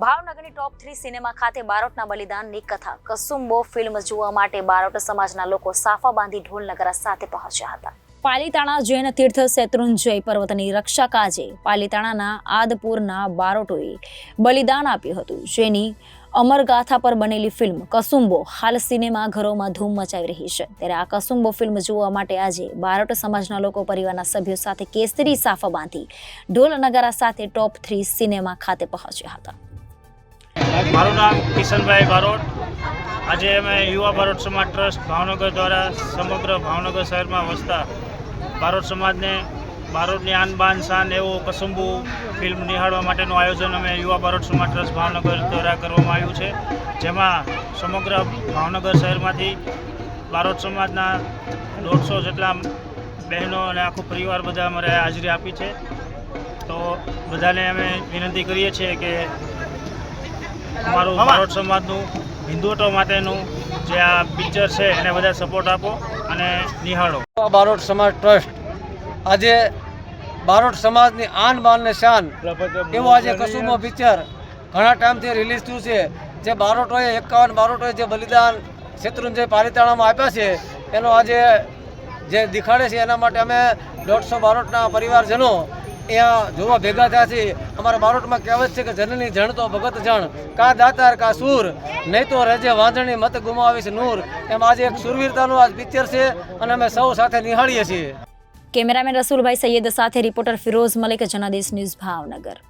ભાવનગરની ટોપ 3 સિનેમા ખાતે બારોટના બલિદાનની કથા કસુંબો ફિલ્મ જોવા માટે બારોટ સમાજના લોકો સાફા બાંધી ઢોલ નગારા સાથે પહોંચ્યા હતા। પાલીતાણા જૈન તીર્થ શેત્રુંજય પર્વતની રક્ષા કાજે પાલીતાણાના આદપુરના બારોટોએ બલિદાન આપ્યું હતું, જેની અમરગાથા પર બનેલી ફિલ્મ કસુંબો હાલ સિનેમા ઘરોમાં ધૂમ મચાવી રહી છે। ત્યારે આ કસુંબો ફિલ્મ જોવા માટે આજે બારોટ સમાજના લોકો પરિવારના સભ્યો સાથે કેસરી સાફા બાંધી ઢોલ નગારા સાથે ટોપ 3 સિનેમા ખાતે પહોંચ્યા હતા। મારું નામ કિશનભાઈ બારોટ। આજે અમે યુવા બારોટ સમાજ ટ્રસ્ટ ભાવનગર દ્વારા સમગ્ર ભાવનગર શહેરમાં વસતા બારોટ સમાજને બારોટની આન બાન શાન એવો કસુંબો ફિલ્મ નિહાળવા માટેનું આયોજન અમે યુવા બારોટ સમાજ ટ્રસ્ટ ભાવનગર દ્વારા કરવામાં આવ્યું છે, જેમાં સમગ્ર ભાવનગર શહેરમાંથી બારોટ સમાજના 150 જેટલા બહેનો અને આખો પરિવાર બધા અમારે હાજરી આપી છે। તો બધાને અમે વિનંતી કરીએ છીએ કે અમારું બારોટ સમાજનું હિન્દુત્વ માટેનું જે આ પિક્ચર છે એને બધા સપોર્ટ આપો અને નિહાળો। બારોટ સમાજ ટ્રસ્ટ આજે બારોટ સમાજની આન બાન ને શાન એવું આજે કસુંબો પિક્ચર ઘણા ટાઈમથી રિલીઝ થયું છે। જે બારોટોએ 51 બારોટોએ જે બલિદાન શેત્રુંજય પાલીતાણામાં આપ્યા છે એનો આજે જે દેખાડે છે, એના માટે અમે 150 બારોટના પરિવારજનો અહીંયા જોવા ભેગા થયા છે। અમારા બારોટમાં કહેવત છે કે જનની જણ તો ભગત જણ, કા દાતાર કા સૂર, નહીં તો રહેજે વાંધણી મત ગુમાવીશ નૂર। એમ આજે એક સુરવીરતાનું આ પિક્ચર છે અને અમે સૌ સાથે નિહાળીએ છીએ। કેમેરામેન રસુલભાઈ સૈયદ સાથે રિપોર્ટર ફિરોઝ મલિક, જનાદેશ ન્યૂઝ ભાવનગર।